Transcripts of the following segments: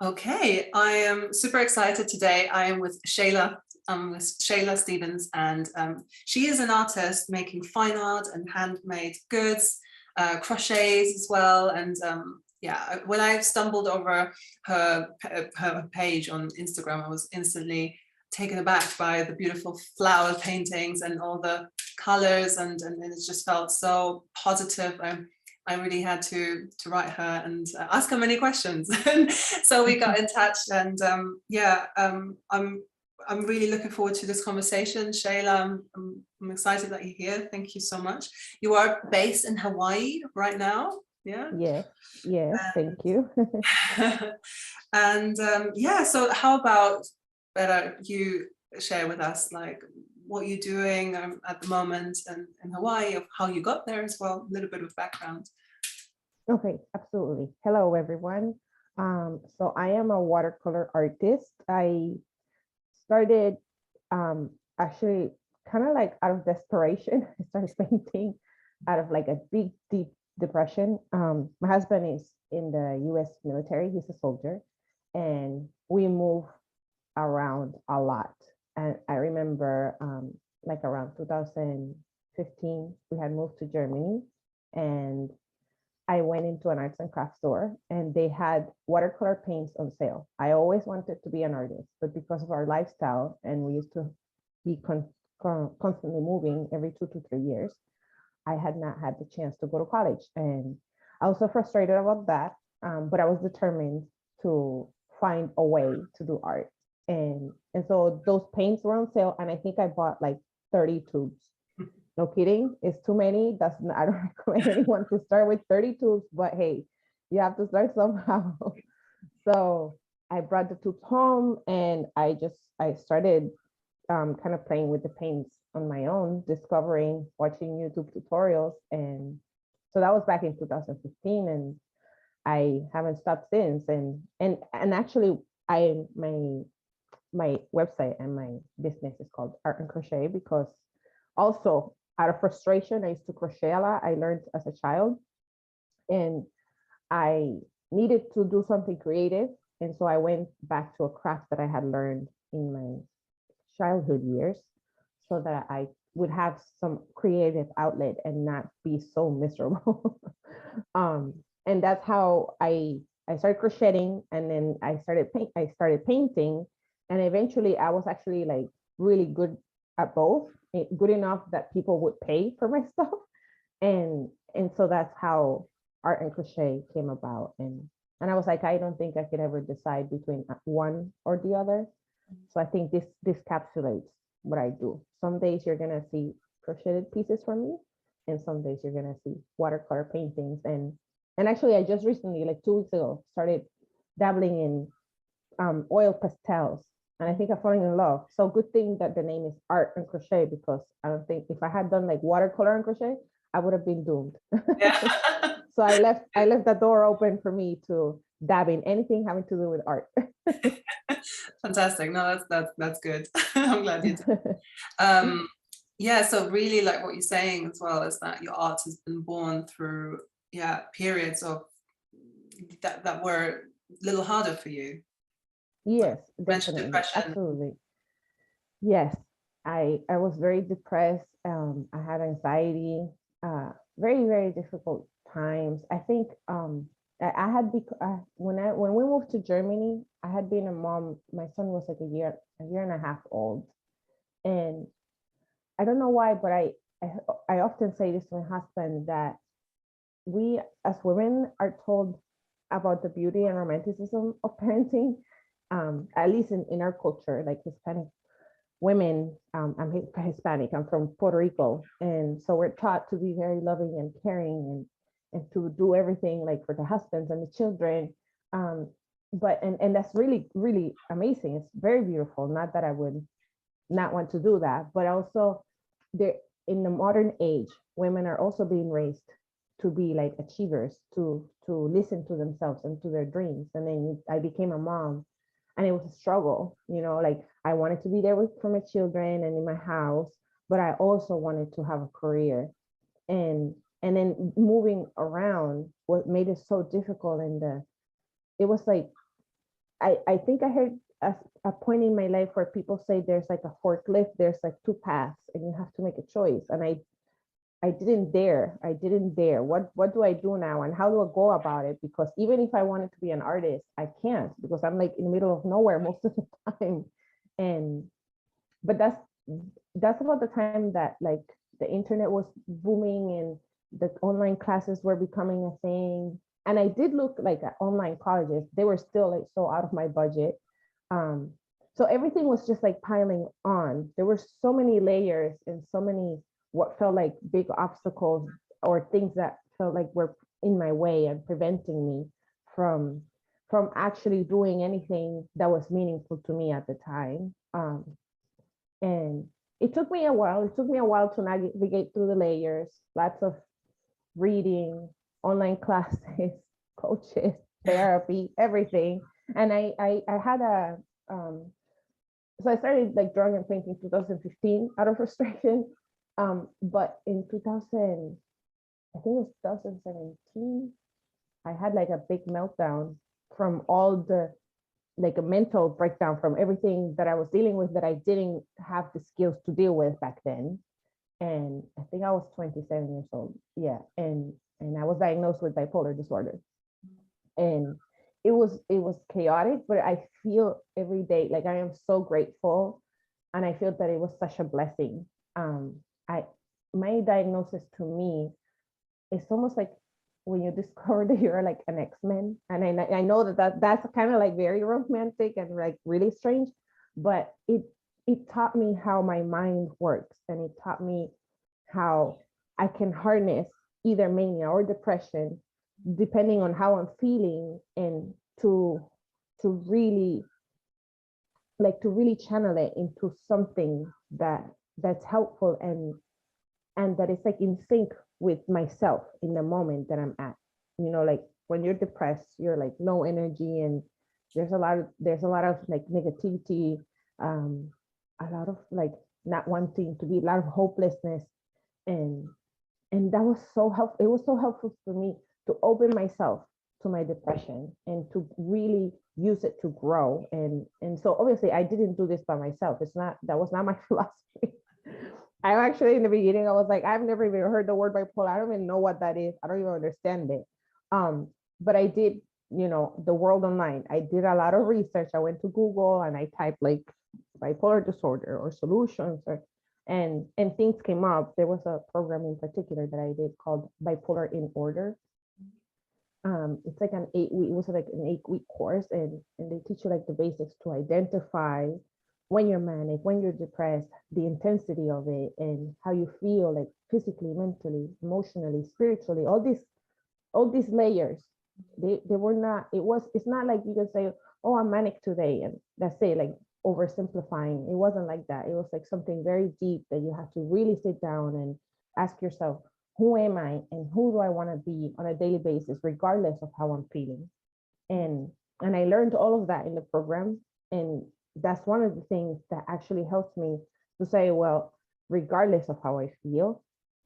Okay, I am super excited today. I am with Sheyla. With Sheyla Stevens, and she is an artist making fine art and handmade goods, crochets as well. And yeah, when I stumbled over her page on Instagram, I was instantly taken aback by the beautiful flower paintings and all the colors, and it just felt so positive. I really had to write her and ask her many questions. So we got in touch, and yeah, I'm really looking forward to this conversation. Sheyla, I'm excited that you're here. Thank you so much. You are based in Hawaii right now, yeah? Yes, yes, thank you. And yeah, so how about better you share with us like what you're doing at the moment in Hawaii, of how you got there as well, a little bit of background. Okay, absolutely. Hello, everyone. So I am a watercolor artist. I started actually kind of like out of desperation. I started painting out of like a big, deep depression. My husband is in the US military, he's a soldier, and we move around a lot. And I remember like around 2015, we had moved to Germany, and I went into an arts and crafts store and they had watercolor paints on sale. I always wanted to be an artist, but because of our lifestyle and we used to be constantly moving every 2 to 3 years, I had not had the chance to go to college. And I was so frustrated about that, but I was determined to find a way to do art. And so those paints were on sale, and I think I bought like 30 tubes. No kidding, it's too many. That's not, I don't recommend anyone to start with 30 tubes, but hey, you have to start somehow. So I brought the tubes home and I started kind of playing with the paints on my own, discovering, watching YouTube tutorials. And so that was back in 2015, and I haven't stopped since. And actually I my website and my business is called Art and Crochet because also out of frustration, I used to crochet a lot. I learned as a child, and I needed to do something creative. And so I went back to a craft that I had learned in my childhood years so that I would have some creative outlet and not be so miserable. um, and that's how I started crocheting, and then I started painting, and eventually I was actually like really good at both, good enough that people would pay for my stuff. And so that's how art and crochet came about. And I was like, I don't think I could ever decide between one or the other. So I think this capsulates what I do. Some days you're gonna see crocheted pieces from me, and some days you're gonna see watercolor paintings. And actually, I just recently, like 2 weeks ago, started dabbling in oil pastels, and I think I'm falling in love. So good thing that the name is art and crochet, because I don't think if I had done like watercolor and crochet, I would have been doomed. Yeah. So I left the door open for me to dab in anything having to do with art. Fantastic. No, that's good. I'm glad you did. Yeah, so really like what you're saying as well is that your art has been born through, yeah, periods of that were a little harder for you. Like Yes, you mentioned definitely, depression. absolutely. Yes, I was very depressed. I had anxiety, very difficult times. I think I had when we moved to Germany, I had been a mom. My son was like a year and a half old, and I don't know why, but I I often say this to my husband that we as women are told about the beauty and romanticism of parenting, at least in our culture, like Hispanic women. I'm Hispanic, I'm from Puerto Rico. And so we're taught to be very loving and caring, and to do everything like for the husbands and the children. Um, and that's really, really amazing. It's very beautiful. Not that I would not want to do that, but also there in the modern age, women are also being raised to be like achievers, to listen to themselves and to their dreams. And then I became a mom, and it was a struggle, like I wanted to be there for my children and in my house, but I also wanted to have a career. And then moving around what made it so difficult, and it was like I think I had a point in my life where people say there's like a forklift, there's like two paths and you have to make a choice. And I didn't dare. I didn't dare. What do I do now? And how do I go about it? Because even if I wanted to be an artist, I can't, because I'm like in the middle of nowhere most of the time. And but that's about the time that like the internet was booming and the online classes were becoming a thing. And I did look like at online colleges. They were still like so out of my budget. Um, so everything was just like piling on. There were so many layers and so many what felt like big obstacles or things that felt like were in my way and preventing me from actually doing anything that was meaningful to me at the time. And it took me a while. It took me a while to navigate through the layers, lots of reading, online classes, coaches, therapy, everything. And I had a, so I started like drawing and painting 2015 out of frustration. But in 2000, I think it was 2017, I had like a big meltdown from all the, like a mental breakdown from everything that I was dealing with that I didn't have the skills to deal with back then. And I think I was 27 years old. Yeah. And I was diagnosed with bipolar disorder. And it was chaotic, but I feel every day like I am so grateful. And I feel that it was such a blessing. I my diagnosis to me, it's almost like when you discover that you're like an X-Men. And I know that's kind of like very romantic and like really strange, but it taught me how my mind works, and it taught me how I can harness either mania or depression depending on how I'm feeling, and to really channel it into something that's helpful and that is like in sync with myself in the moment that I'm at. You know, like when you're depressed, you're like low energy, and there's a lot of like negativity, a lot of like not wanting to be, a lot of hopelessness. And that was so helpful. It was so helpful for me to open myself to my depression and to really use it to grow. And so obviously I didn't do this by myself. That was not my philosophy. I actually, in the beginning, I was like, I've never even heard the word bipolar. I don't even know what that is. I don't even understand it. But I did, the world online. I did a lot of research. I went to Google and I typed like bipolar disorder or solutions, and things came up. There was a program in particular that I did called Bipolar in Order. It's like an 8-week, it was like an 8-week course, and they teach you like the basics to identify when you're manic, when you're depressed, the intensity of it, and how you feel like physically, mentally, emotionally, spiritually, all these layers. They were not, it's not like you can say, oh, I'm manic today, and that's it, like oversimplifying. It wasn't like that. It was like something very deep that you have to really sit down and ask yourself, who am I and who do I want to be on a daily basis, regardless of how I'm feeling. And I learned all of that in the program. And that's one of the things that actually helps me to say, well, regardless of how I feel,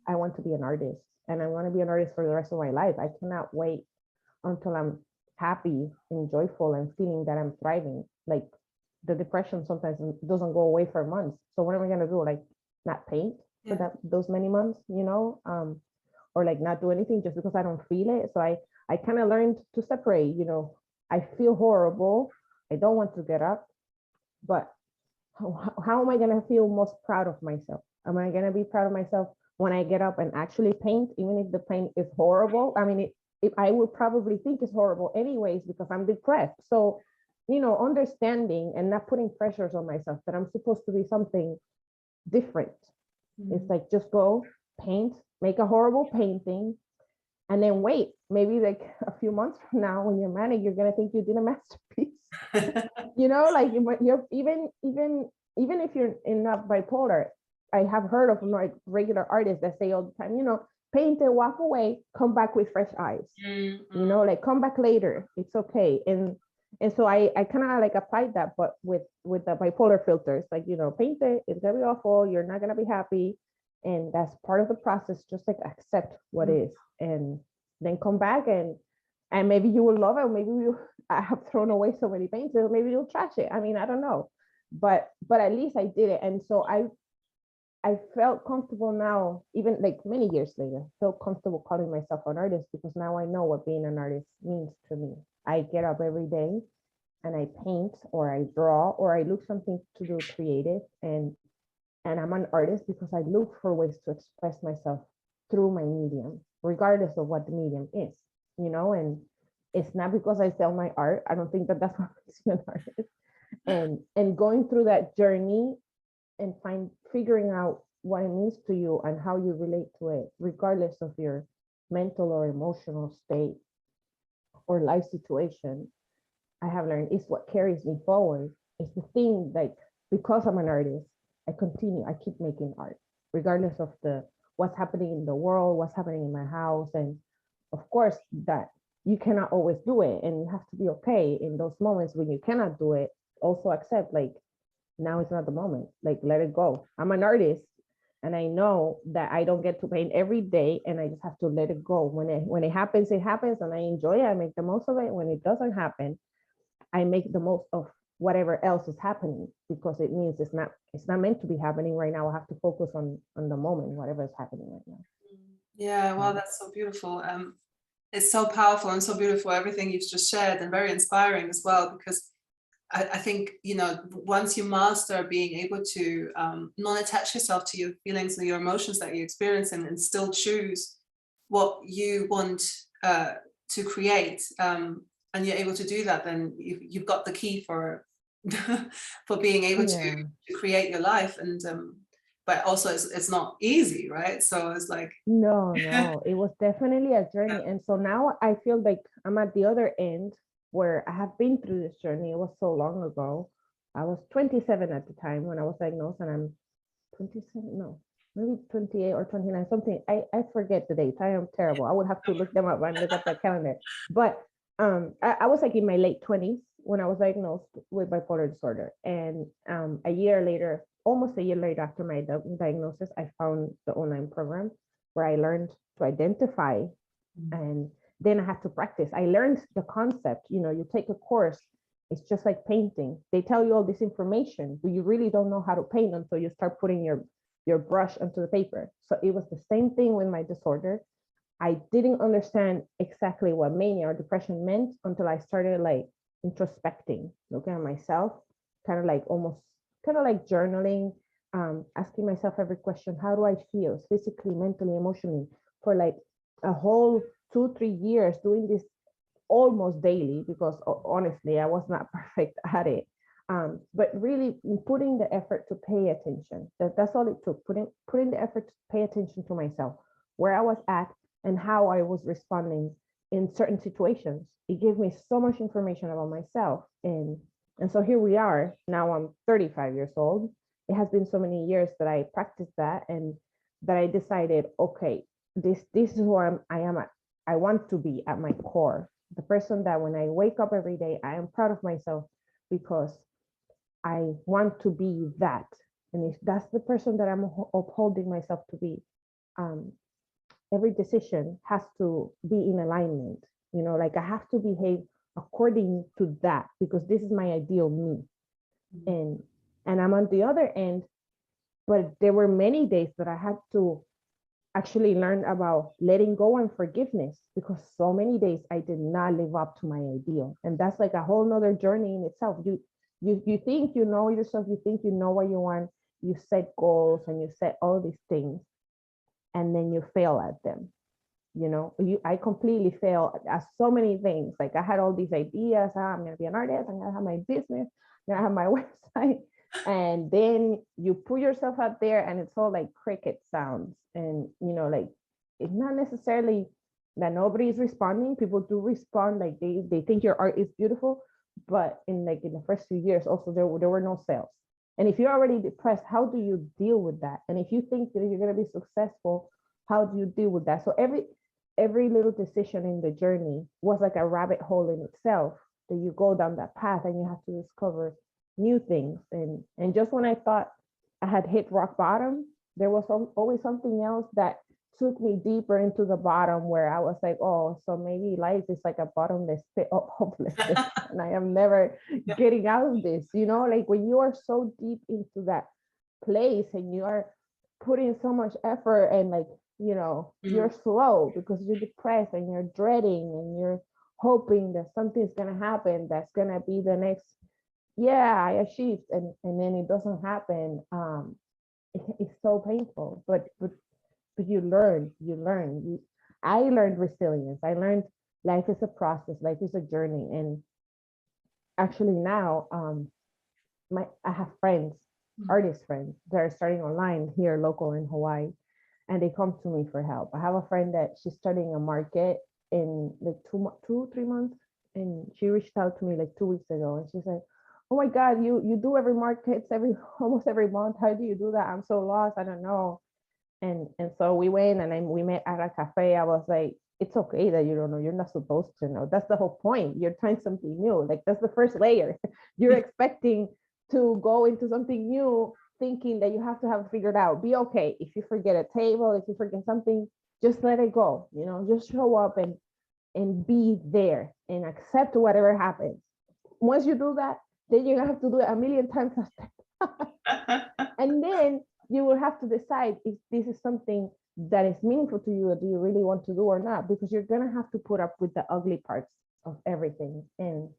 I want to be an artist, and I want to be an artist for the rest of my life. I cannot wait until I'm happy and joyful and feeling that I'm thriving. Like the depression sometimes doesn't go away for months. So what am I going to do? Like not paint for those many months, or like not do anything just because I don't feel it. So I kind of learned to separate, I feel horrible. I don't want to get up, but how am I going to feel most proud of myself? Am I going to be proud of myself when I get up and actually paint, even if the paint is horrible? I mean, I would probably think it's horrible anyways because I'm depressed. So, understanding and not putting pressures on myself that I'm supposed to be something different. Mm-hmm. It's like, just go paint, make a horrible painting, and then wait, maybe like a few months from now when you're manic, you're going to think you did a masterpiece. Like you're even if you're not bipolar, I have heard of like regular artists that say all the time, paint it, walk away, come back with fresh eyes. Mm-hmm. Like come back later, it's okay. And so I kind of like applied that, but with the bipolar filters, like, paint it, it's gonna be awful, you're not gonna be happy, and that's part of the process. Just like accept what is, and then come back and maybe you will love it, maybe I have thrown away so many paints, so maybe you'll trash it. I mean, I don't know, but at least I did it. And so I felt comfortable now, even like many years later, felt comfortable calling myself an artist because now I know what being an artist means to me. I get up every day and I paint or I draw or I look something to do creative, and I'm an artist because I look for ways to express myself through my medium, regardless of what the medium is, and it's not because I sell my art. I don't think that that's what makes me an artist. And going through that journey and figuring out what it means to you and how you relate to it, regardless of your mental or emotional state or life situation, I have learned is what carries me forward. It's the thing, like, because I'm an artist, I keep making art, regardless of what's happening in the world, what's happening in my house. And of course that you cannot always do it, and you have to be okay in those moments when you cannot do it. Also accept, like, now is not the moment, like, let it go. I'm an artist and I know that I don't get to paint every day, and I just have to let it go. When it happens, it happens, and I enjoy it. I make the most of it. When it doesn't happen, I make the most of whatever else is happening, because it means it's not meant to be happening right now. I have to focus on the moment, whatever is happening right now. Yeah, wow, that's so beautiful. It's so powerful and so beautiful, everything you've just shared, and very inspiring as well, because I think, once you master being able to non-attach yourself to your feelings and your emotions that you experience, and still choose what you want to create, and you're able to do that, then you've got the key for for being able to create your life. And but also it's not easy, right? So it's like, no, it was definitely a journey. And so now I feel like I'm at the other end, where I have been through this journey. It was so long ago. I was 27 at the time when I was diagnosed, and I'm 27, no, maybe 28 or 29, something. I forget the dates. I am terrible. I would have to look them up and look at the calendar. But I was like in my late 20s when I was diagnosed with bipolar disorder. And a year later, almost a year later after my diagnosis, I found the online program where I learned to identify, and then I had to practice. I learned the concept. You take a course, it's just like painting. They tell you all this information, but you really don't know how to paint until you start putting your brush onto the paper. So it was the same thing with my disorder. I didn't understand exactly what mania or depression meant until I started, like, introspecting, looking at myself, kind of like journaling, asking myself every question: how do I feel physically, mentally, emotionally, for like a whole 2-3 years, doing this almost daily, because honestly, I was not perfect at it. But really putting the effort to pay attention. That's all it took. Putting the effort to pay attention to myself, where I was at, and how I was responding in certain situations. It gave me so much information about myself. And so here we are. Now I'm 35 years old. It has been so many years that I practiced that, and that I decided, okay, this is who I am at. I want to be at my core, the person that when I wake up every day, I am proud of myself, because I want to be that. And if that's the person that I'm upholding myself to be, every decision has to be in alignment. Like, I have to behave according to that, because this is my ideal me. And I'm on the other end, but there were many days that I had to actually learn about letting go and forgiveness, because so many days I did not live up to my ideal. And that's like a whole nother journey in itself. You think you know yourself, you think you know what you want, you set goals and you set all these things, and then you fail at them. I completely failed at so many things. Like, I had all these ideas. I'm gonna be an artist, I'm gonna have my business, I'm gonna have my website. And then you put yourself out there and it's all like cricket sounds. And like, it's not necessarily that nobody's responding. People do respond, like they think your art is beautiful. But in the first few years also, there were no sales. And if you're already depressed, how do you deal with that? And if you think that you're going to be successful, how do you deal with that? So every little decision in the journey was like a rabbit hole in itself, that you go down that path and you have to discover new things. And just when I thought I had hit rock bottom, there was always something else that took me deeper into the bottom, where I was like, oh, so maybe life is like a bottomless pit of hopelessness and I am never getting out of this, like when you are so deep into that place and you are putting so much effort and like, you're slow because you're depressed and you're dreading and you're hoping that something's going to happen that's going to be the next, I achieved, and then it doesn't happen. It's so painful, but you learn. I learned resilience. I learned life is a process, life is a journey. And actually now, I have friends, artist friends that are starting online here local in Hawaii, and they come to me for help. I have a friend that she's starting a market in like 3 months, and she reached out to me like 2 weeks ago, and she's like, oh my God, you do every markets almost every month. How do you do that? I'm so lost. I don't know. And so we went and we met at a cafe. I was like, it's okay that you don't know. You're not supposed to know. That's the whole point. You're trying something new. Like that's the first layer. You're expecting to go into something new, thinking that you have to have it figured out. Be okay. If you forget a table, if you forget something, just let it go. Just show up and be there and accept whatever happens. Once you do that, then you're gonna have to do it a million times. And then you will have to decide if this is something that is meaningful to you, or do you really want to do or not, because you're gonna have to put up with the ugly parts of everything. And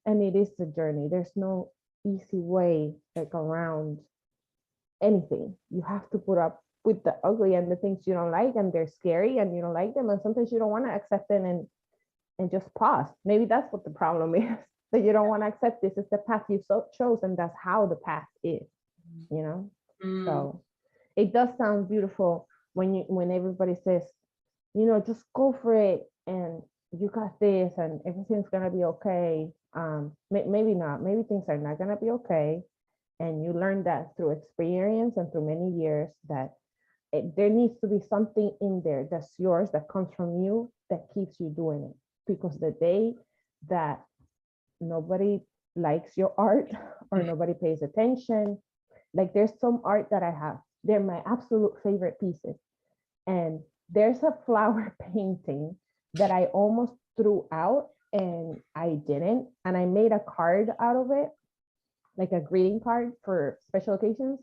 it is a journey. There's no easy way like around anything. You have to put up with the ugly and the things you don't like, and they're scary and you don't like them, and sometimes you don't want to accept them and just pause. Maybe that's what the problem is, that you don't want to accept this is the path you chose, and that's how the path is, So it does sound beautiful when everybody says, just go for it and you got this and everything's gonna be okay. Maybe not. Maybe things are not gonna be okay, and you learn that through experience and through many years, that there needs to be something in there that's yours, that comes from you, that keeps you doing it. Because the day that nobody likes your art or nobody pays attention, like there's some art that I have, they're my absolute favorite pieces, and there's a flower painting that I almost threw out and I didn't, and I made a card out of it, like a greeting card for special occasions,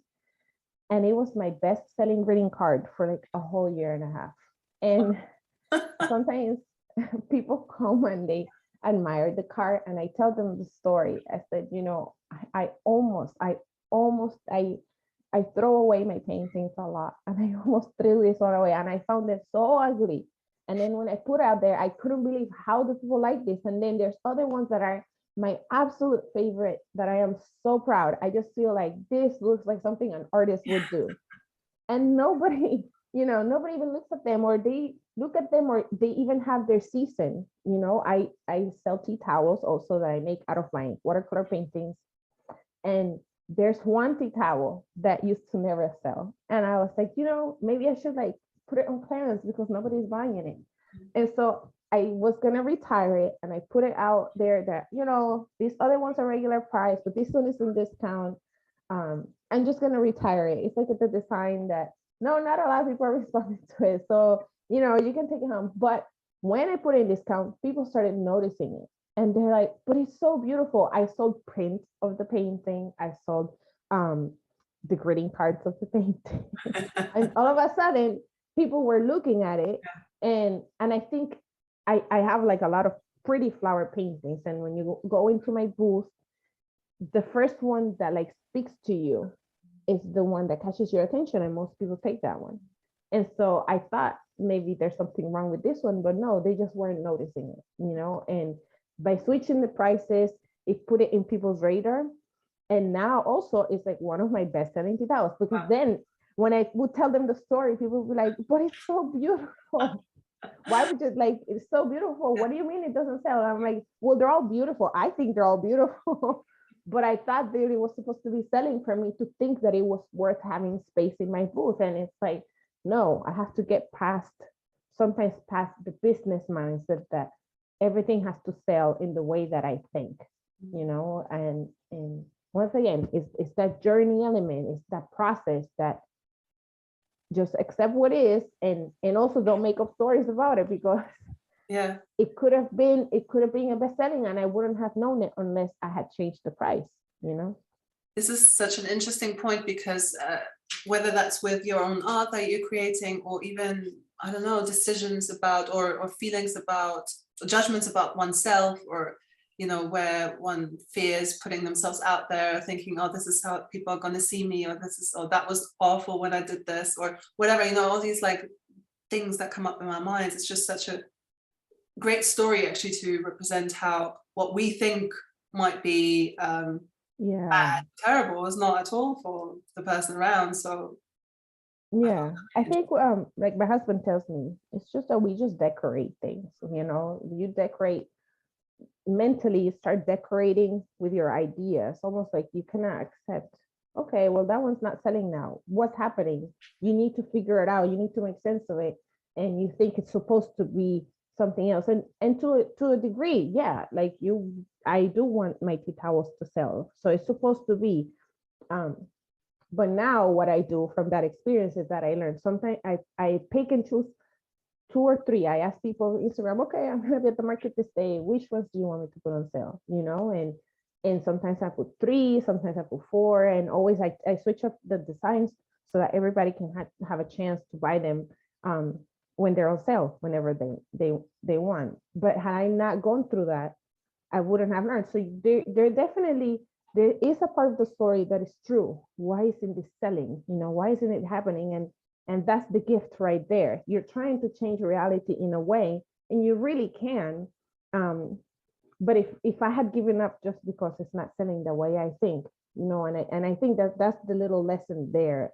and it was my best selling greeting card for like a whole year and a half. And sometimes people come and they admire the card, and I tell them the story. I said, I throw away my paintings a lot, and I almost threw this one away, and I found it so ugly. And then when I put it out there, I couldn't believe how the people like this. And then there's other ones that are my absolute favorite that I am so proud. I just feel like this looks like something an artist would do. And nobody even looks at them, or they look at them, or they even have their season. I sell tea towels also that I make out of my watercolor paintings. And there's one tea towel that used to never sell. And I was like, maybe I should like put it on clearance because nobody's buying it. And so I was gonna retire it, and I put it out there that, these other ones are regular price, but this one is in discount. I'm just gonna retire it. It's like the design that not a lot of people are responding to it. So, you can take it home. But when I put it in discount, people started noticing it. And they're like, but it's so beautiful. I sold prints of the painting. I sold the greeting cards of the painting. And all of a sudden, people were looking at it. And I think I have like a lot of pretty flower paintings. And when you go into my booth, the first one that like speaks to you is the one that catches your attention. And most people take that one. And so I thought maybe there's something wrong with this one, but no, they just weren't noticing it, and by switching the prices, it put it in people's radar. And now also it's like one of my best selling titles, because then when I would tell them the story, people would be like, but it's so beautiful. Why would you like, it's so beautiful. What do you mean it doesn't sell? And I'm like, well, they're all beautiful. I think they're all beautiful. But I thought that it was supposed to be selling for me to think that it was worth having space in my booth. And it's like, no, I have to get sometimes past the business mindset that everything has to sell in the way that I think, and once again, it's that journey element, it's that process that just accept what is, and also don't make up stories about it, because Yeah. it could have been a best-selling, and I wouldn't have known it unless I had changed the price, you know. This is such an interesting point, because whether that's with your own art that you're creating, or even, I don't know, decisions about, or feelings about, judgments about oneself, or, you know, where one fears putting themselves out there, thinking, oh, this is how people are going to see me, or this is, oh, that was awful when I did this, or whatever, you know, all these like things that come up in our minds. It's just such a great story actually to represent how what we think might be Yeah, bad, terrible, is not at all for the person around. So yeah. I think like my husband tells me, it's just that we just decorate things, you know. You decorate mentally, you start decorating with your ideas, almost like you cannot accept, okay, well, that one's not selling now, what's happening? You need to figure it out, you need to make sense of it, and you think it's supposed to be something else. And to a degree, yeah, like I do want my tea towels to sell, so it's supposed to be. But now what I do from that experience is that I learned sometimes I pick and choose two or three. I ask people on Instagram, okay, I'm gonna be at the market this day. Which ones do you want me to put on sale? You know, and sometimes I put three, sometimes I put four, and always I switch up the designs so that everybody can have a chance to buy them when they're on sale, whenever they want. But had I not gone through that, I wouldn't have learned. So there definitely there is a part of the story that is true. Why isn't this selling? You know, why isn't it happening? And that's the gift right there. You're trying to change reality in a way, and you really can. But if I had given up just because it's not selling the way I think, you know, and I think that's the little lesson there.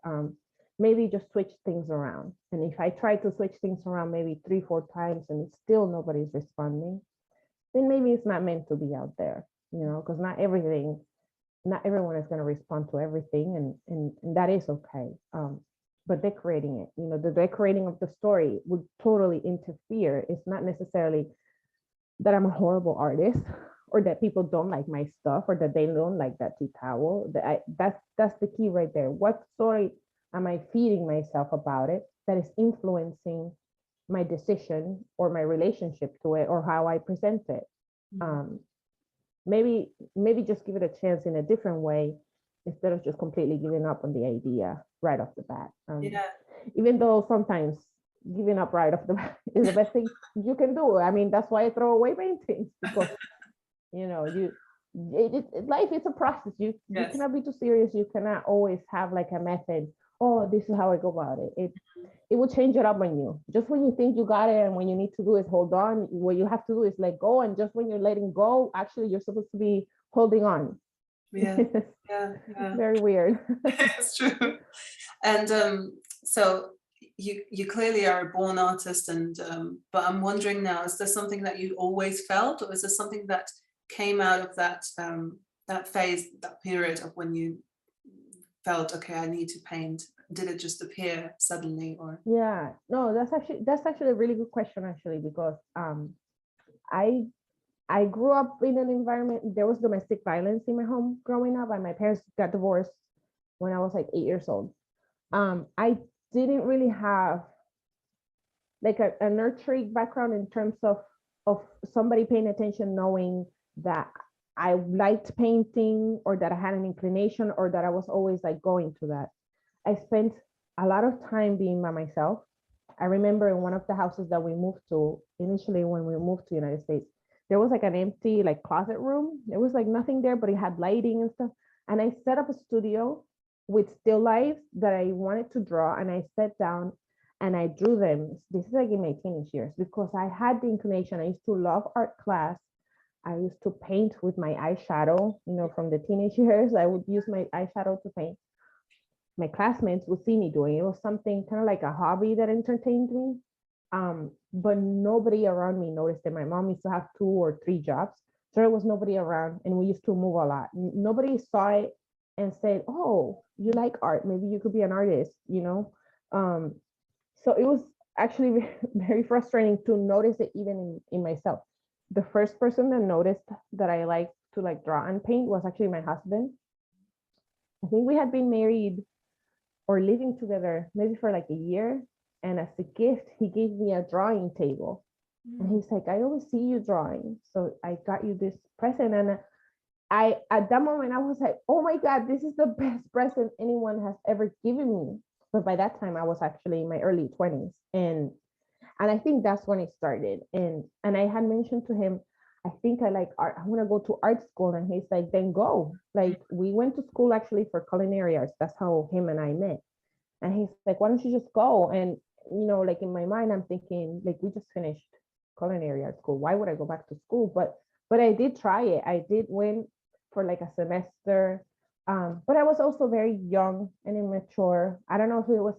Maybe just switch things around. And if I try to switch things around maybe 3-4 times and it's still nobody's responding, then maybe it's not meant to be out there, you know, because not everyone is going to respond to everything, and that is okay. But decorating it, you know, the decorating of the story would totally interfere. It's not necessarily that I'm a horrible artist or that people don't like my stuff or that they don't like that tea towel. That's the key right there. What story am I feeding myself about it that is influencing my decision or my relationship to it or how I present it? Maybe just give it a chance in a different way instead of just completely giving up on the idea right off the bat. yeah, Even though sometimes giving up right off the bat is the best thing you can do. I mean, that's why I throw away paintings, because you know, life is a process. You cannot be too serious. You cannot always have like a method. Oh, this is how I go about it. It will change it up on you. Just when you think you got it and when you need to do is hold on, what you have to do is let go. And just when you're letting go, actually you're supposed to be holding on. yeah, yeah. Very weird. It's true. And so you clearly are a born artist, and but I'm wondering now, is there something that you always felt, or is there something that came out of that that phase, that period of when you felt, okay, I need to paint? Did it just appear suddenly, or? Yeah, no, that's actually a really good question, actually, because I grew up in an environment, there was domestic violence in my home growing up, and my parents got divorced when I was like 8 years old. I didn't really have like a nurturing background in terms of somebody paying attention, knowing that I liked painting or that I had an inclination or that I was always like going to that. I spent a lot of time being by myself. I remember in one of the houses that we moved to, initially when we moved to the United States, there was like an empty like closet room. There was like nothing there, but it had lighting and stuff. And I set up a studio with still lifes that I wanted to draw. And I sat down and I drew them. This is like in my teenage years, because I had the inclination. I used to love art class. I used to paint with my eyeshadow, you know, from the teenage years. I would use my eyeshadow to paint. My classmates would see me doing it. It was something kind of like a hobby that entertained me. But nobody around me noticed it. My mom used to have 2 or 3 jobs, so there was nobody around, and we used to move a lot. Nobody saw it and said, "Oh, you like art? Maybe you could be an artist," you know. So it was actually very frustrating to notice it even in myself. The first person that noticed that I like to like draw and paint was actually my husband. I think we had been married or living together maybe for like a year. And as a gift, he gave me a drawing table. And he's like, I always see you drawing, so I got you this present. And I, at that moment, I was like, oh my God, this is the best present anyone has ever given me. But by that time, I was actually in my early 20s. And I think that's when it started. And I had mentioned to him, I think I like art. I want to go to art school. And he's like, then go. Like, we went to school actually for culinary arts. That's how him and I met. And he's like, why don't you just go? And, you know, like in my mind, I'm thinking, like, we just finished culinary art school. Why would I go back to school? But I did try it. I did went for like a semester. But I was also very young and immature. I don't know if it was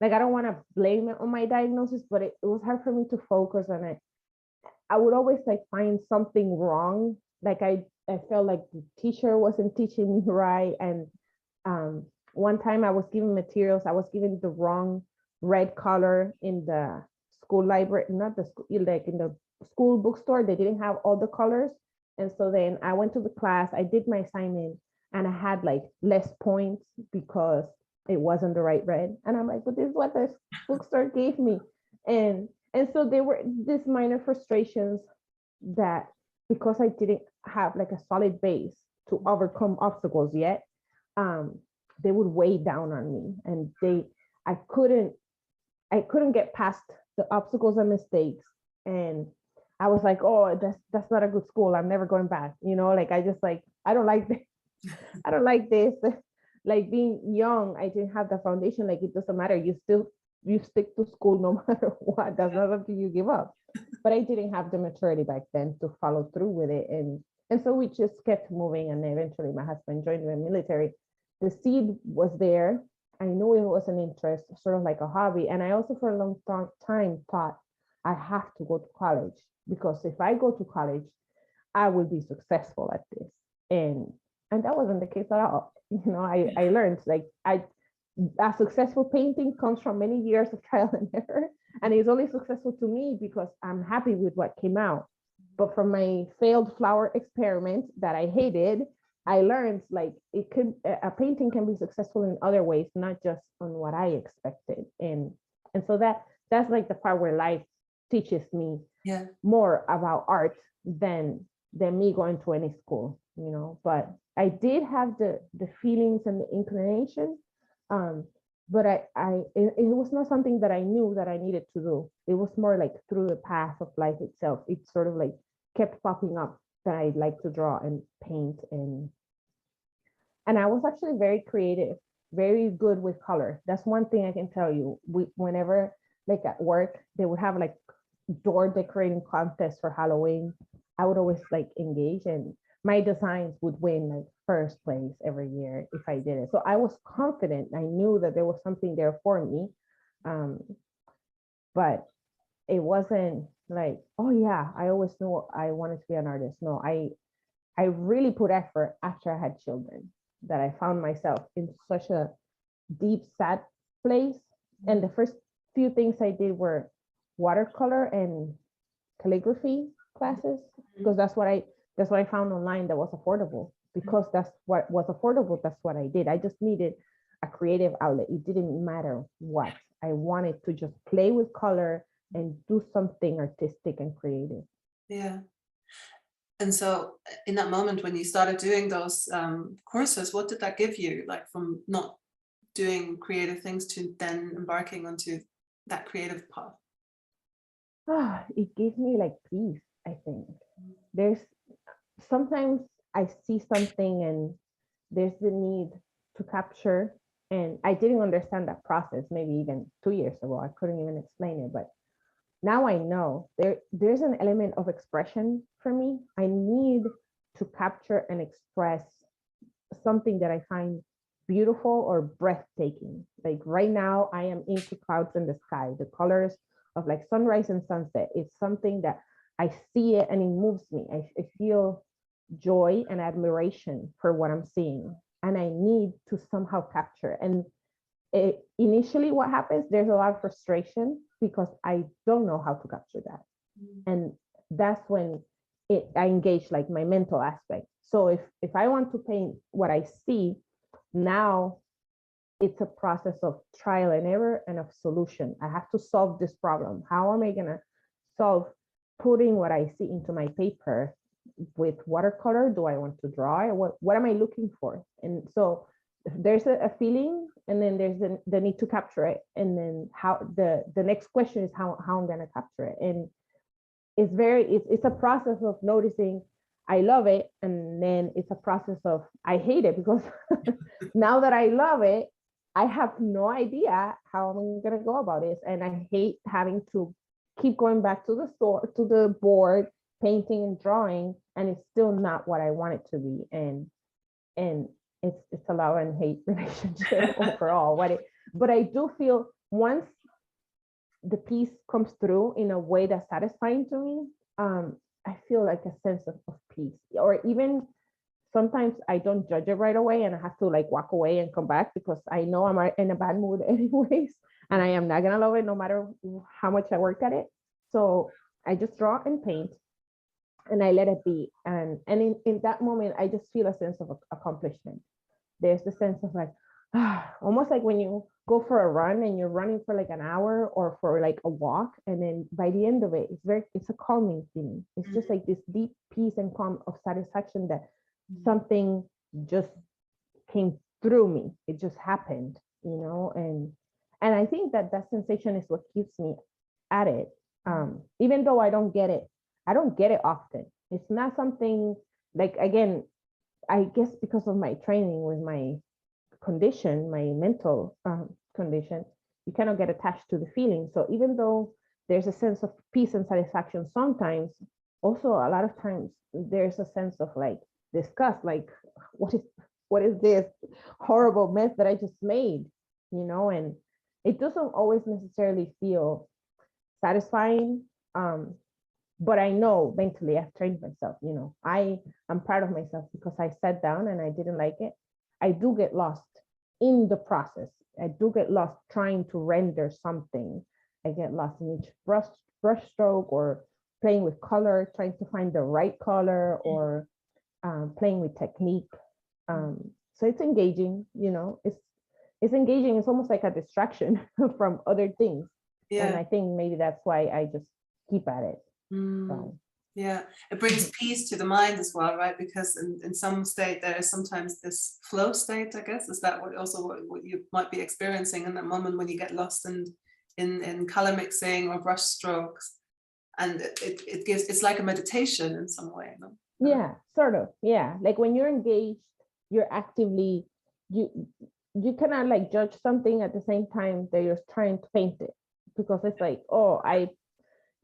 like, I don't want to blame it on my diagnosis, but it was hard for me to focus on it. I would always like find something wrong. Like I felt like the teacher wasn't teaching me right. And one time I was given materials, I was given the wrong red color in the school library, not the school, like in the school bookstore, they didn't have all the colors. And so then I went to the class, I did my assignment, and I had like less points because it wasn't the right red. And I'm like, but this is what the bookstore gave me. And so there were these minor frustrations that because I didn't have like a solid base to overcome obstacles yet, they would weigh down on me. And I couldn't get past the obstacles and mistakes. And I was like, oh, that's not a good school. I'm never going back. You know, like I just like, I don't like this. I don't like this. Like being young, I didn't have the foundation. Like it doesn't matter. You stick to school no matter what. That's not something you give up. But I didn't have the maturity back then to follow through with it. And so we just kept moving. And eventually my husband joined the military. The seed was there. I knew it was an interest, sort of like a hobby. And I also for a long time thought I have to go to college, because if I go to college, I will be successful at this. And that wasn't the case at all. You know, I learned like a successful painting comes from many years of trial and error. And it's only successful to me because I'm happy with what came out. But from my failed flower experiment that I hated, I learned like a painting can be successful in other ways, not just on what I expected. And so that's like the part where life teaches me more about art than me going to any school, you know. But I did have the feelings and the inclination, but it was not something that I knew that I needed to do. It was more like through the path of life itself. It sort of like kept popping up that I like to draw and paint, and I was actually very creative, very good with color. That's one thing I can tell you. Whenever like at work, they would have like door decorating contests for Halloween, I would always like engage, and my designs would win like first place every year if I did it. So I was confident. I knew that there was something there for me. But it wasn't like, oh yeah, I always knew I wanted to be an artist. No, I really put effort after I had children, that I found myself in such a deep, sad place. And the first few things I did were watercolor and calligraphy classes, because that's what I found online that was affordable. Because that's what was affordable, that's what I did. I just needed a creative outlet. It didn't matter what. I wanted to just play with color and do something artistic and creative. Yeah. And so in that moment when you started doing those courses, what did that give you? Like from not doing creative things to then embarking onto that creative path? It gave me like peace, I think. There's sometimes I see something and there's the need to capture, and I didn't understand that process maybe even 2 years ago. I couldn't even explain it, but now I know there's an element of expression for me. I need to capture and express something that I find beautiful or breathtaking. Like right now, I am into clouds in the sky. The colors of like sunrise and sunset. It's something that I see it and it moves me. I feel joy and admiration for what I'm seeing, and I need to somehow capture. And initially what happens, there's a lot of frustration because I don't know how to capture that. And that's when I engage like my mental aspect. So if I want to paint what I see now, it's a process of trial and error and of solution. I have to solve this problem. How am I gonna solve putting what I see into my paper with watercolor? Do I want to draw? What am I looking for? And so there's a feeling, and then there's the need to capture it. And then how the next question is how I'm gonna capture it. And it's a process of noticing I love it, and then it's a process of I hate it, because now that I love it, I have no idea how I'm gonna go about it. And I hate having to keep going back to the store, to the board, painting and drawing, and it's still not what I want it to be. And it's a love and hate relationship overall. But I do feel once the piece comes through in a way that's satisfying to me, I feel like a sense of peace. Or even sometimes I don't judge it right away, and I have to like walk away and come back, because I know I'm in a bad mood anyways, and I am not gonna love it no matter how much I work at it. So I just draw and paint, and I let it be. And in that moment, I just feel a sense of accomplishment. There's the sense of like, almost like when you go for a run and you're running for like an hour or for like a walk, and then by the end of it, it's a calming feeling. It's just like this deep peace and calm of satisfaction that something just came through me. It just happened, and I think that sensation is what keeps me at it. Even though I don't get it often. It's not something like, again, I guess because of my training with my condition, my mental condition, you cannot get attached to the feeling. So even though there's a sense of peace and satisfaction sometimes, also a lot of times there's a sense of like disgust, like what is this horrible mess that I just made, and it doesn't always necessarily feel satisfying. But I know mentally I've trained myself, I'm proud of myself because I sat down and I didn't like it. I do get lost in the process. I do get lost trying to render something. I get lost in each brush stroke, or playing with color, trying to find the right color, or playing with technique. So it's engaging, it's engaging. It's almost like a distraction from other things. Yeah. And I think maybe that's why I just keep at it. So. Yeah, it brings peace to the mind as well, right? Because in some state there is sometimes this flow state, I guess. Is that what you might be experiencing in that moment when you get lost in color mixing or brush strokes, and it's like a meditation in some way, no? Yeah, sort of. Yeah, like when you're engaged, you're actively, you cannot like judge something at the same time that you're trying to paint it, because it's like,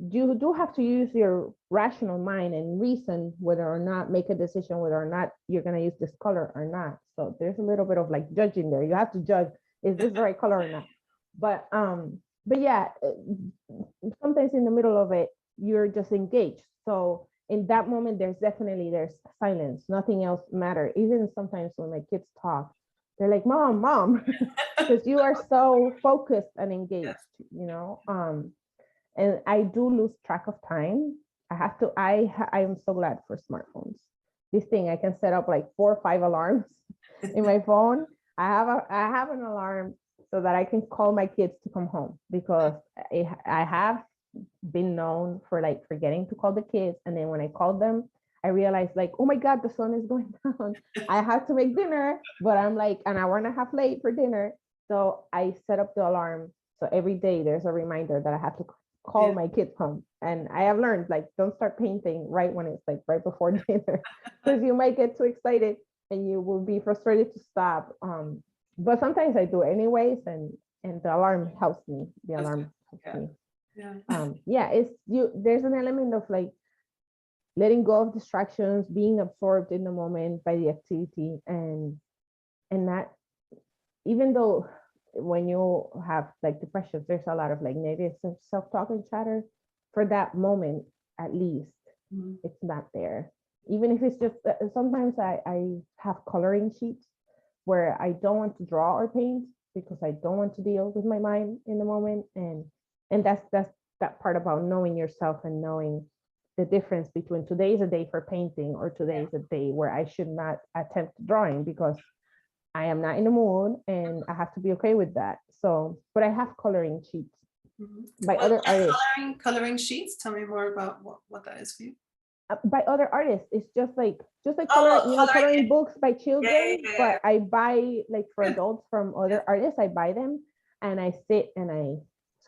you do have to use your rational mind and reason whether or not, make a decision whether or not you're going to use this color or not. So there's a little bit of like judging there. You have to judge, is this the right color or not? But yeah, sometimes in the middle of it, you're just engaged. So in that moment, there's silence. Nothing else matters. Even sometimes when my kids talk, they're like, mom, because you are so focused and engaged, and I do lose track of time. I am so glad for smartphones. This thing, I can set up like 4 or 5 alarms in my phone. I have an alarm so that I can call my kids to come home, because I have been known for like forgetting to call the kids. And then when I called them, I realized like, oh my God, the sun is going down. I have to make dinner, but I'm like an hour and a half late for dinner. So I set up the alarm. So every day there's a reminder that I have to call my kids home. And I have learned, like, don't start painting right when it's like right before dinner, because you might get too excited and you will be frustrated to stop. But sometimes I do anyways, and the alarm helps me. The alarm helps me. There's an element of like letting go of distractions, being absorbed in the moment by the activity, and that, even though when you have like depression, there's a lot of like negative self-talk and chatter, for that moment at least, it's not there. Even if it's just sometimes I have coloring sheets where I don't want to draw or paint because I don't want to deal with my mind in the moment. And that's that part about knowing yourself and knowing the difference between today is a day for painting or today is a day where I should not attempt drawing because I am not in the mood, and I have to be okay with that. So, but I have coloring sheets by other artists. Coloring sheets. Tell me more about what that is for you. By other artists. It's just like Coloring. coloring books by Yeah, children. yeah. But I buy, like, for adults from other artists. I buy them and I sit and I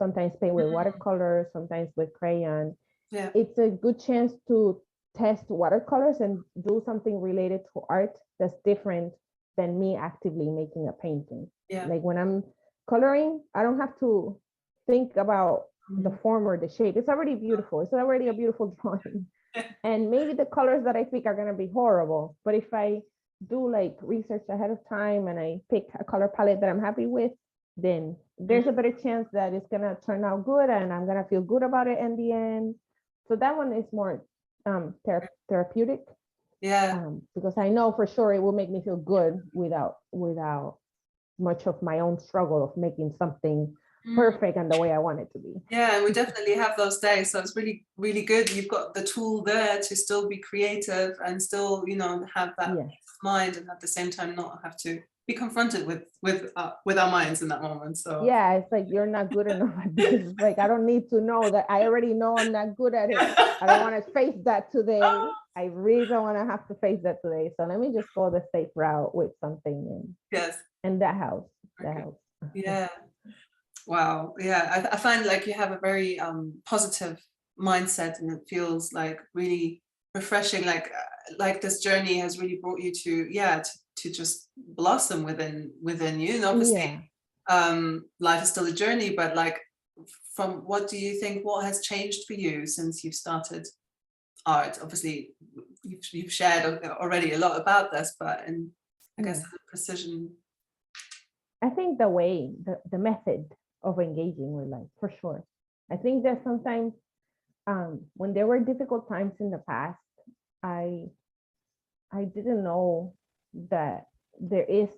sometimes paint with watercolor, sometimes with crayon. Yeah. It's a good chance to test watercolors and do something related to art that's different than me actively making a painting. Yeah. Like when I'm coloring, I don't have to think about the form or the shape. It's already beautiful. It's already a beautiful drawing. And maybe the colors that I pick are going to be horrible. But if I do like research ahead of time and I pick a color palette that I'm happy with, then there's a better chance that it's going to turn out good and I'm going to feel good about it in the end. So that one is more therapeutic. Yeah. Because I know for sure it will make me feel good without much of my own struggle of making something perfect and the way I want it to be. Yeah, and we definitely have those days. So it's really, really good. You've got the tool there to still be creative and still, you know, have that peace of mind, and at the same time not have to be confronted with our minds in that moment. So yeah, it's like you're not good enough at this. It's like I don't need to know that. I already know I'm not good at it. I don't want to face that today. I really don't want to have to face that today. So let me just go the safe route with something. And that helps. That helps. Yeah. Wow. Yeah, I find like you have a very positive mindset, and it feels like really refreshing. Like this journey has really brought you to just blossom within you. And obviously, life is still a journey. But like, from what do you think? What has changed for you since you've started art? Obviously, you've shared already a lot about this, but I guess the precision. I think the method of engaging with life, for sure. I think that sometimes when there were difficult times in the past, I didn't know that there is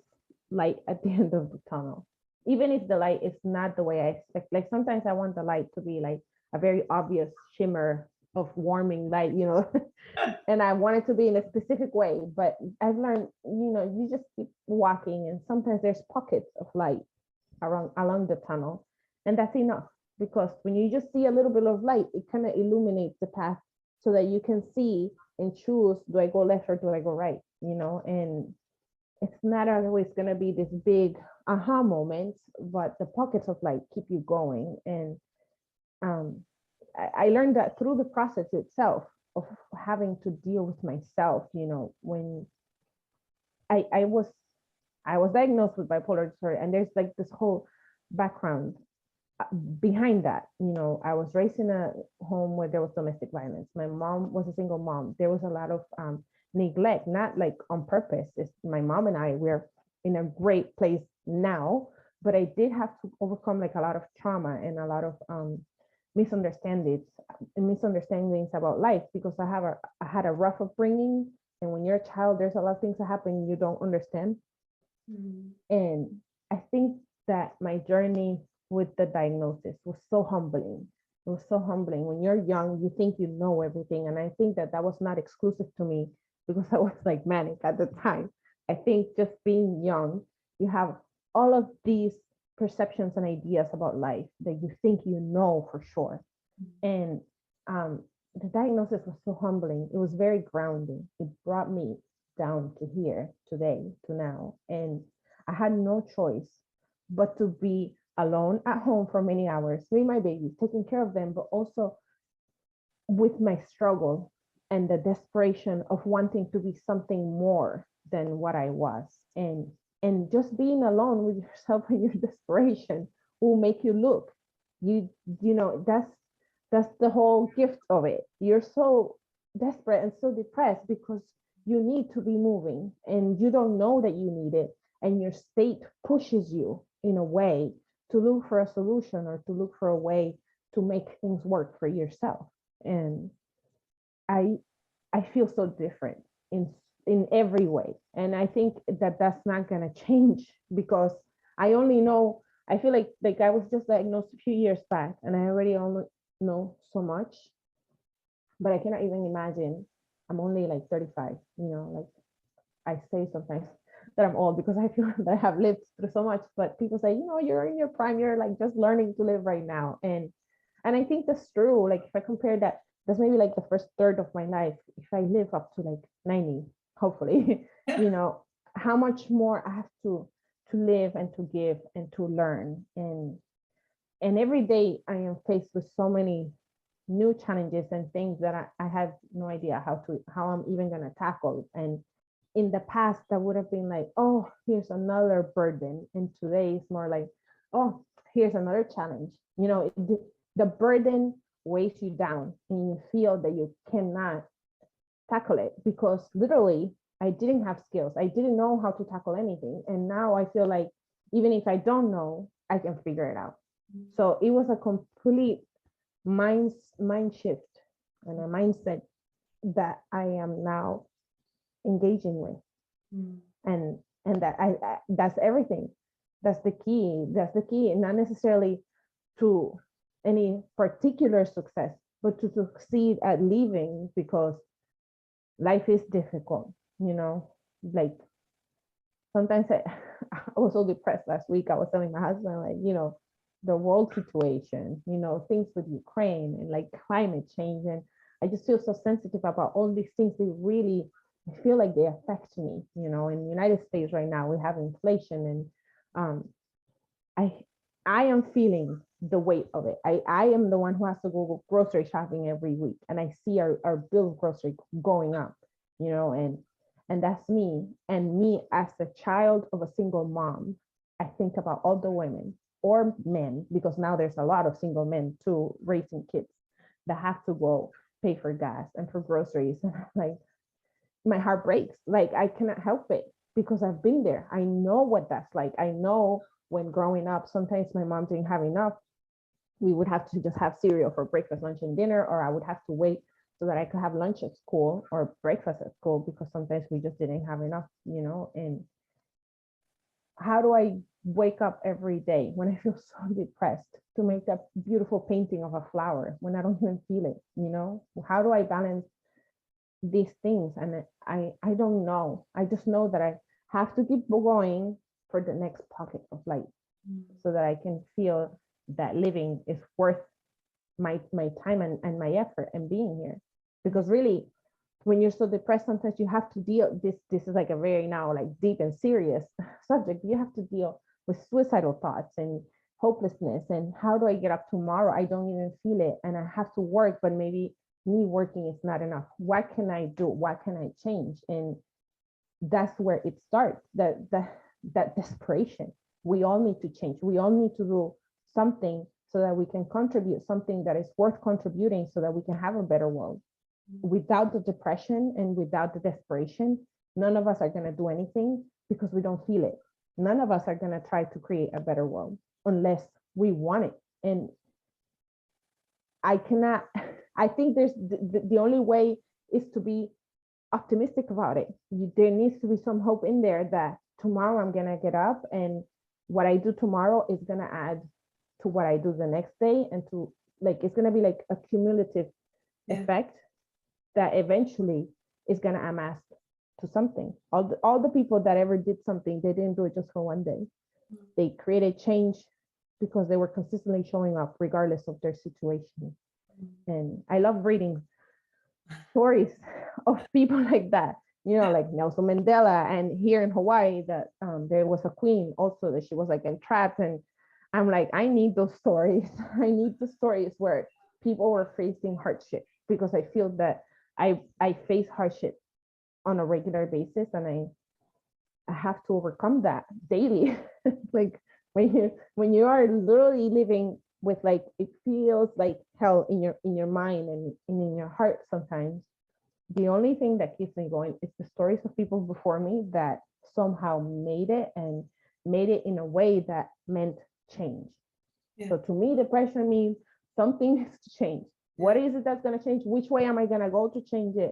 light at the end of the tunnel. Even if the light is not the way I expect. Like sometimes I want the light to be like a very obvious shimmer of warming light, you know, and I want it to be in a specific way. But I've learned, you know, you just keep walking, and sometimes there's pockets of light along the tunnel, and that's enough. Because when you just see a little bit of light, it kind of illuminates the path so that you can see and choose, do I go left or do I go right, you know? And it's not always going to be this big aha moment, but the pockets of light keep you going. And I learned that through the process itself of having to deal with myself, you know, when I was diagnosed with bipolar disorder, and there's like this whole background behind that. You know, I was raised in a home where there was domestic violence. My mom was a single mom. There was a lot of neglect, not like on purpose. It's my mom and we're in a great place now, but I did have to overcome like a lot of trauma and a lot of misunderstandings about life, because I had a rough upbringing, and when you're a child, there's a lot of things that happen you don't understand. And I think that my journey with the diagnosis was so humbling. It was so humbling. When you're young, you think you know everything. And I think that was not exclusive to me, because I was like manic at the time. I think just being young, you have all of these perceptions and ideas about life that you think you know for sure. And the diagnosis was so humbling. It was very grounding. It brought me down to here today, to now. And I had no choice but to be alone at home for many hours, with my babies, taking care of them, but also with my struggle and the desperation of wanting to be something more than what I was. And just being alone with yourself and your desperation will make you look. You know, that's the whole gift of it. You're so desperate and so depressed because you need to be moving, and you don't know that you need it, and your state pushes you in a way to look for a solution or to look for a way to make things work for yourself. And I feel so different in every way, and I think that that's not going to change, because I only know, I feel like I was just diagnosed a few years back, and I already only know so much, but I cannot even imagine. I'm only like 35, you know, like I say sometimes that I'm old because I feel that I have lived through so much. But people say, you know, you're in your prime, you're like just learning to live right now. And I think that's true. Like if I compare that, that's maybe like the first third of my life. If I live up to like 90, hopefully, you know, how much more I have to live and to give and to learn. And every day I am faced with so many new challenges and things that I have no idea how I'm even gonna tackle. And in the past, that would have been like, oh, here's another burden. And today it's more like, oh, here's another challenge. You know, the burden weighs you down and you feel that you cannot tackle it because literally I didn't have skills. I didn't know how to tackle anything. And now I feel like even if I don't know, I can figure it out. So it was a complete mind shift and a mindset that I am now engaging with. And that I that's everything. That's the key. That's the key. And not necessarily to any particular success, but to succeed at living, because life is difficult, you know. Like sometimes I was so depressed last week. I was telling my husband, like, you know, the world situation, you know, things with Ukraine and like climate change. And I just feel so sensitive about all these things. They really, I feel like they affect me, you know. In the United States right now, we have inflation and I am feeling the weight of it. I am the one who has to go grocery shopping every week. And I see our bill of grocery going up, you know, and that's me. And me as a child of a single mom, I think about all the women or men, because now there's a lot of single men too raising kids that have to go pay for gas and for groceries. Like my heart breaks. Like I cannot help it because I've been there. I know what that's like. I know when growing up, sometimes my mom didn't have enough. We would have to just have cereal for breakfast, lunch, and dinner, or I would have to wait so that I could have lunch at school or breakfast at school because sometimes we just didn't have enough, you know. And how do I wake up every day when I feel so depressed to make that beautiful painting of a flower when I don't even feel it, you know? How do I balance these things? And I don't know. I just know that I have to keep going for the next pocket of light so that I can feel that living is worth my time and my effort and being here. Because really, when you're so depressed, sometimes you have to deal, this is like a very now like deep and serious subject. You have to deal with suicidal thoughts and hopelessness and how do I get up tomorrow? I don't even feel it and I have to work, but maybe me working is not enough. What can I do? What can I change? And that's where it starts, that desperation. We all need to change. We all need to do something so that we can contribute something that is worth contributing so that we can have a better world. Without the depression and without the desperation, none of us are going to do anything because we don't feel it. None of us are going to try to create a better world unless we want it. And I cannot, I think there's the only way is to be optimistic about it. There needs to be some hope in there that tomorrow I'm going to get up and what I do tomorrow is going to add to what I do the next day, and to like, it's going to be like a cumulative effect that eventually is going to amass to something. All the people that ever did something, they didn't do it just for one day. They created change because they were consistently showing up regardless of their situation. And I love reading stories of people like that, you know, like Nelson Mandela. And here in Hawaii, that there was a queen also that she was like entrapped. And I'm like, I need those stories. I need the stories where people were facing hardship, because I feel that I face hardship on a regular basis, and I have to overcome that daily. Like when you are literally living with, like, it feels like hell in your mind and in your heart sometimes. The only thing that keeps me going is the stories of people before me that somehow made it, and made it in a way that meant change. So to me, depression means something has to change. What is it that's going to change? Which way am I going to go to change it?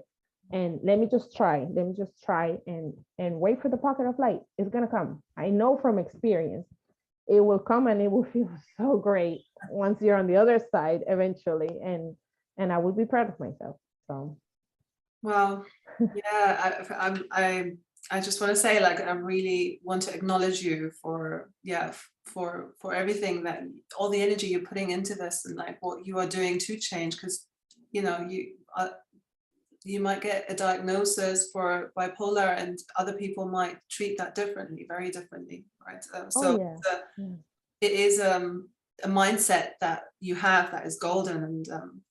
And let me just try and wait for the pocket of light. It's going to come. I know from experience it will come, and it will feel so great once you're on the other side eventually, and I will be proud of myself. So well, yeah, I just want to say, like, I really want to acknowledge you for, yeah, for everything, that all the energy you're putting into this, and like what you are doing to change, because you know, you might get a diagnosis for bipolar and other people might treat that differently, very differently, right? Oh So yeah. Yeah. it is a mindset that you have that is golden,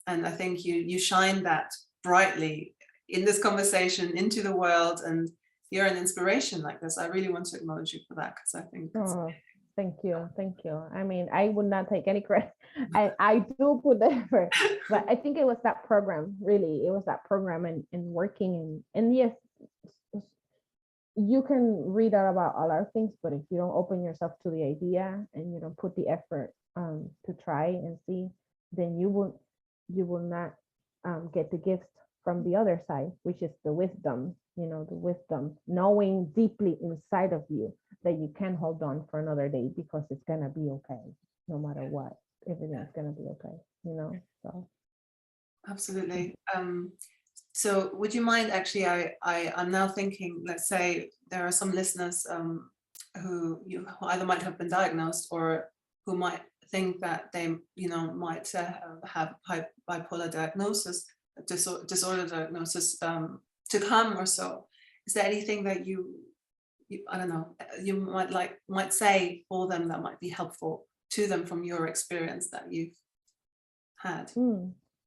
and I think you shine that brightly in this conversation into the world, and you're an inspiration like this. I really want to acknowledge you for that, because I think it's Oh, thank you. Thank you. I mean, I would not take any credit. I do put the effort, but I think it was that program, really. It was that program and working and yes, you can read out about a lot of things, but if you don't open yourself to the idea and you don't put the effort to try and see, then you will not get the gift from the other side, which is the wisdom, the wisdom, knowing deeply inside of you that you can hold on for another day because it's gonna be okay, no matter what. Everything's gonna be okay, so. absolutely. So would you mind, actually, I'm now thinking, let's say there are some listeners who either might have been diagnosed or who might think that they, might have bipolar diagnosis, disorder diagnosis to come or so. Is there anything that you I don't know, you might say for them that might be helpful to them from your experience that you've had?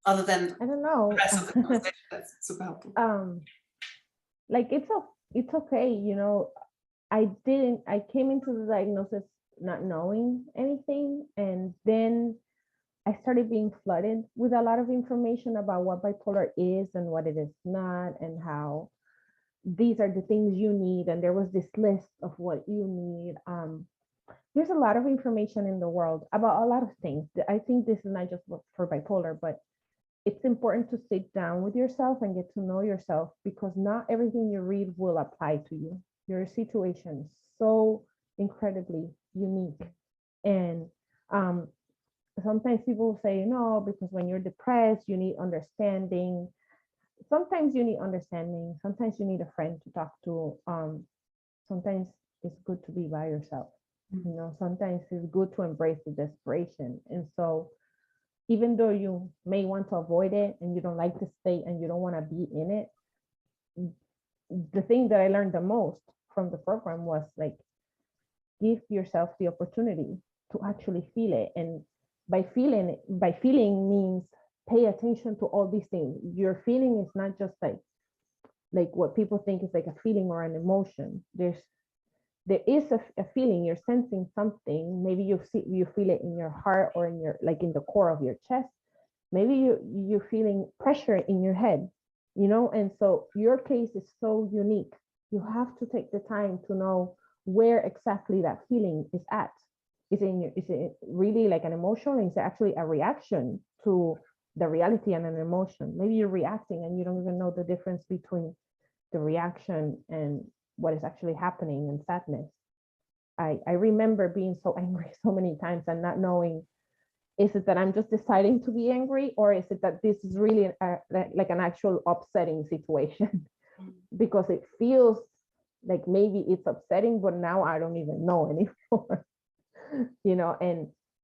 Other than I don't the know. rest of the conversation, that's super helpful. Like it's okay, I came into the diagnosis not knowing anything, and then I started being flooded with a lot of information about what bipolar is and what it is not, and how these are the things you need, and there was this list of what you need. There's a lot of information in the world about a lot of things. I think this is not just for bipolar, but it's important to sit down with yourself and get to know yourself, because not everything you read will apply to you. Your situation is so incredibly unique. And sometimes people say, no, because when you're depressed, you need understanding. Sometimes you need understanding. Sometimes you need a friend to talk to. Sometimes it's good to be by yourself. Sometimes it's good to embrace the desperation. And so even though you may want to avoid it and you don't like the state and you don't want to be in it, the thing that I learned the most from the program was like, give yourself the opportunity to actually feel it. And by feeling means pay attention to all these things. Your feeling is not just like what people think is like a feeling or an emotion. There is a feeling. You're sensing something. Maybe you feel it in your heart or in your, like in the core of your chest. Maybe you're feeling pressure in your head, and so your case is so unique. You have to take the time to know where exactly that feeling is at. Is it really like an emotion? Is it actually a reaction to the reality and an emotion? Maybe you're reacting and you don't even know the difference between the reaction and what is actually happening in sadness. I remember being so angry so many times and not knowing, is it that I'm just deciding to be angry, or is it that this is really like an actual upsetting situation? Because it feels like maybe it's upsetting, but now I don't even know anymore.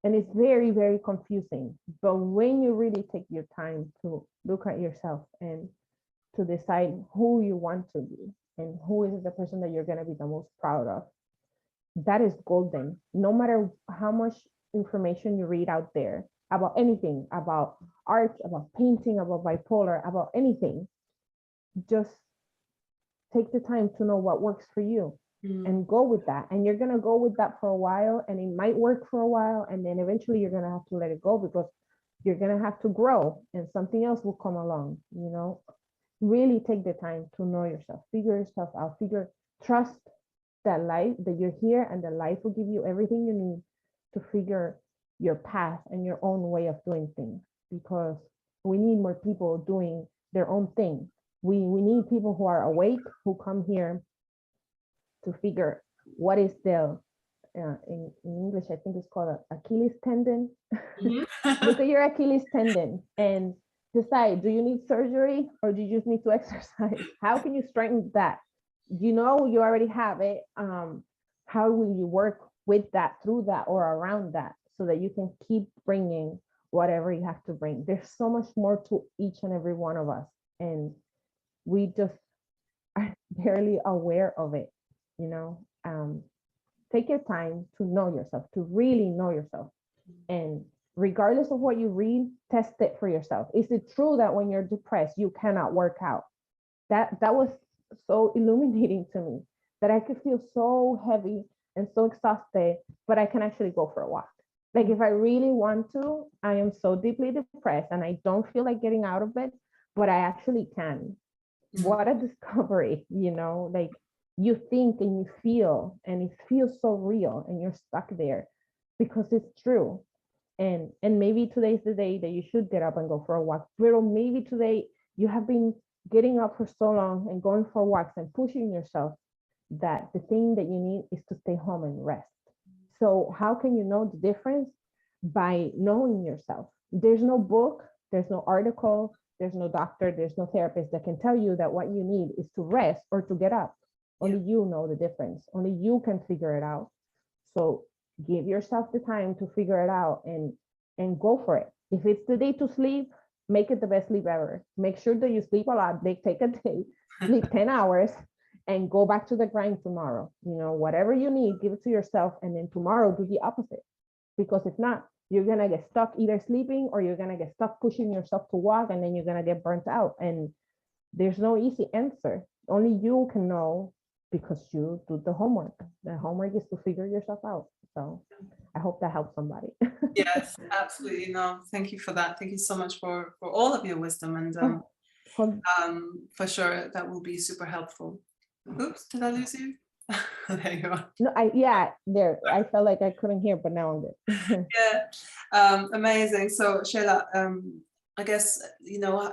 And it's very, very confusing. But when you really take your time to look at yourself and to decide who you want to be and who is the person that you're going to be the most proud of, that is golden. No matter how much information you read out there about anything, about art, about painting, about bipolar, about anything, just take the time to know what works for you and go with that. And you're going to go with that for a while, and it might work for a while, and then eventually you're going to have to let it go because you're going to have to grow and something else will come along. Really take the time to know yourself, figure yourself out, trust that life, that you're here, and that life will give you everything you need to figure your path and your own way of doing things, because we need more people doing their own thing. We need people who are awake, who come here to figure what is the in English, I think it's called Achilles tendon. Look at your Achilles tendon and decide, do you need surgery or do you just need to exercise? How can you strengthen that? you know, you already have it. How will you work with that, through that, or around that, so that you can keep bringing whatever you have to bring? There's so much more to each and every one of us, and we just are barely aware of it, you know. Take your time to know yourself, to really know yourself. And regardless of what you read, test it for yourself. Is it true that when you're depressed, you cannot work out? That was so illuminating to me, that I could feel so heavy and so exhausted, but I can actually go for a walk. Like if I really want to, I am so deeply depressed and I don't feel like getting out of bed, but I actually can. What a discovery, you know, like you think and you feel, and it feels so real, and you're stuck there because it's true. And maybe today's the day that you should get up and go for a walk. But maybe today you have been getting up for so long and going for walks and pushing yourself that the thing that you need is to stay home and rest. So how can you know the difference? By knowing yourself. There's no book, there's no article, there's no doctor, there's no therapist that can tell you that what you need is to rest or to get up. Only you know the difference. Only you can figure it out. So give yourself the time to figure it out and go for it. If it's the day to sleep, make it the best sleep ever. Make sure that you sleep a lot. Take a day, sleep 10 hours, and go back to the grind tomorrow. You know, whatever you need, give it to yourself, and then tomorrow do the opposite. Because if not, you're gonna get stuck either sleeping, or you're gonna get stuck pushing yourself to walk, and then you're gonna get burnt out. And there's no easy answer. Only you can know, because you do the homework. The homework is to figure yourself out. So I hope that helps somebody. Yes, absolutely. No, thank you for that. Thank you so much for all of your wisdom, and for sure that will be super helpful. Oops, did I lose you? There you are. No, there. I felt like I couldn't hear, but now I'm good. Yeah, amazing. So Sheyla, I guess, you know,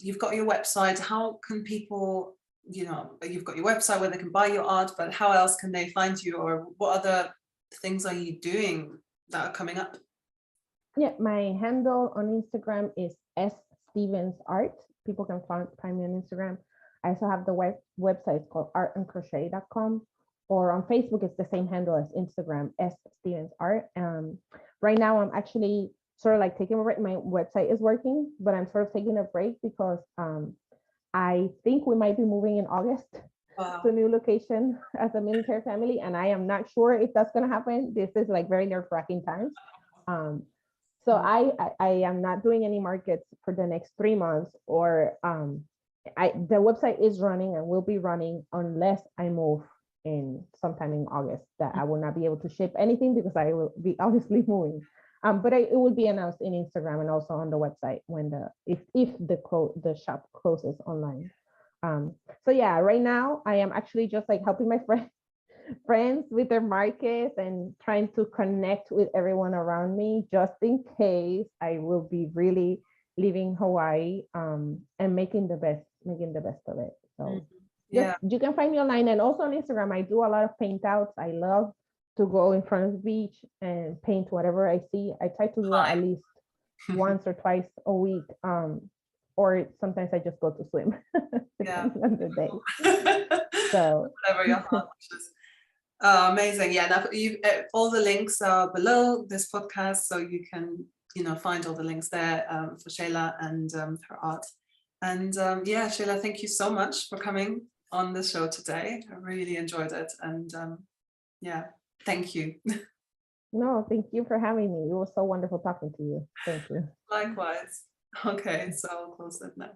you've got your website. How can people, you know, you've got your website where they can buy your art, but how else can they find you, or what other things are you doing that are coming up? Yeah, my handle on Instagram is @stevensart. People can find me on Instagram. I also have the website called artandcrochet.com, or on Facebook it's the same handle as Instagram, @stevensart. Right now I'm actually sort of like taking a break. My website is working, but I'm sort of taking a break because I think we might be moving in August. Wow. To a new location as a military family, and I am not sure if that's going to happen. This is like very nerve-wracking times. So I am not doing any markets for the next 3 months, or the website is running and will be running unless I move in sometime in August, that I will not be able to ship anything because I will be obviously moving. But it will be announced in Instagram and also on the website when if the shop closes online. So yeah, right now I am actually just like helping my friends with their markets and trying to connect with everyone around me, just in case I will be really leaving Hawaii, and making the best of it. So yeah, you can find me online and also on Instagram. I do a lot of paint outs. I love to go in front of the beach and paint whatever I see. I try to do that at least once or twice a week. Or sometimes I just go to swim, depending on the day. So whatever your heart wishes. Amazing. Yeah, now all the links are below this podcast, so you can, you know, find all the links there for Sheyla and her art. And yeah, Sheyla, thank you so much for coming on the show today. I really enjoyed it, and yeah, thank you. No, thank you for having me. It was so wonderful talking to you. Thank you. Likewise. Okay, so I'll close that now.